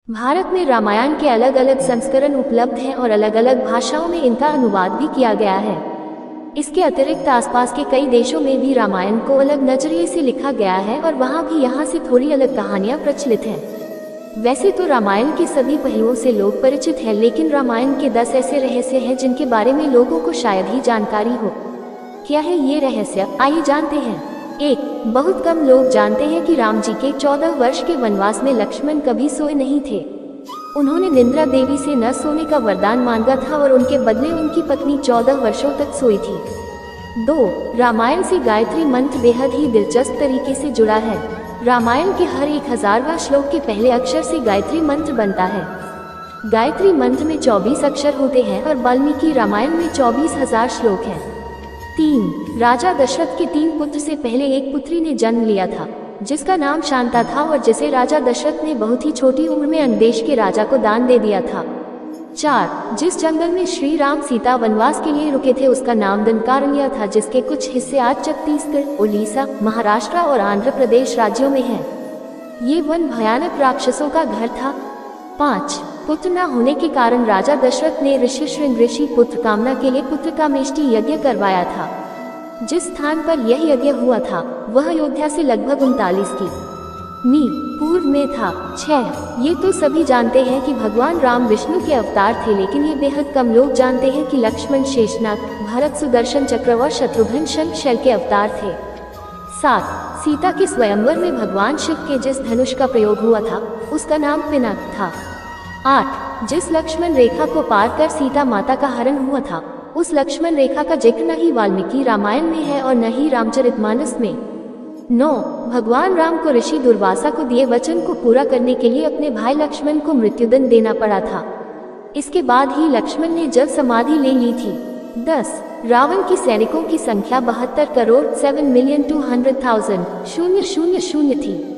भारत में रामायण के अलग अलग संस्करण उपलब्ध हैं और अलग अलग भाषाओं में इनका अनुवाद भी किया गया है। इसके अतिरिक्त आसपास के कई देशों में भी रामायण को अलग नजरिए से लिखा गया है और वहाँ भी यहाँ से थोड़ी अलग कहानियाँ प्रचलित हैं। वैसे तो रामायण के सभी पहलुओं से लोग परिचित हैं, लेकिन रामायण के 10 ऐसे रहस्य हैं जिनके बारे में लोगों को शायद ही जानकारी हो। क्या है ये रहस्य, आइए जानते हैं। 1. बहुत कम लोग जानते हैं कि राम जी के 14 वर्ष के वनवास में लक्ष्मण कभी सोए नहीं थे। उन्होंने निंद्रा देवी से न सोने का वरदान मांगा था और उनके बदले उनकी पत्नी 14 वर्षों तक सोई थी। 2. रामायण से गायत्री मंत्र बेहद ही दिलचस्प तरीके से जुड़ा है। रामायण के हर 1000वां श्लोक के पहले अक्षर से गायत्री मंत्र बनता है। गायत्री मंत्र में 24 अक्षर होते हैं और वाल्मीकि रामायण में 24,000 श्लोक हैं। 3. राजा दशरथ के 3 पुत्र से पहले एक पुत्री ने जन्म लिया था जिसका नाम शांता था और जिसे राजा दशरथ ने बहुत ही छोटी उम्र में अन्य के राजा को दान दे दिया था। 4. जिस जंगल में श्री राम सीता वनवास के लिए रुके थे उसका नाम दंडकारण्य था, जिसके कुछ हिस्से आज छत्तीसगढ़, उड़ीसा, महाराष्ट्र और आंध्र प्रदेश राज्यों में हैं। ये वन भयानक राक्षसों का घर था। 5. पुत्र न होने के कारण राजा दशरथ ने ऋषि श्रृंग ऋषि पुत्र कामना के लिए पुत्र कामेष्टि यज्ञ करवाया था। जिस स्थान पर यह यज्ञ हुआ था वह अयोध्या से लगभग 39 मी पूर्व में था। 6. ये तो सभी जानते हैं कि भगवान राम विष्णु के अवतार थे, लेकिन ये बेहद कम लोग जानते हैं कि लक्ष्मण शेषनाग, भरत सुदर्शन चक्र और शत्रुघ्न शंख के अवतार थे। 7. सीता के स्वयंवर में भगवान शिव के जिस धनुष का प्रयोग हुआ था उसका नाम पिनाक था। 8. जिस लक्ष्मण रेखा को पार कर सीता माता का हरण हुआ था उस लक्ष्मण रेखा का जिक्र न ही वाल्मीकि रामायण में है और न ही रामचरितमानस में। 9. भगवान राम को ऋषि दुर्वासा को दिए वचन को पूरा करने के लिए अपने भाई लक्ष्मण को मृत्युदंड देना पड़ा था। इसके बाद ही लक्ष्मण ने जल समाधि ले ली थी। 10. रावण की सैनिकों की संख्या 72 करोड़ 7,200,000 थी।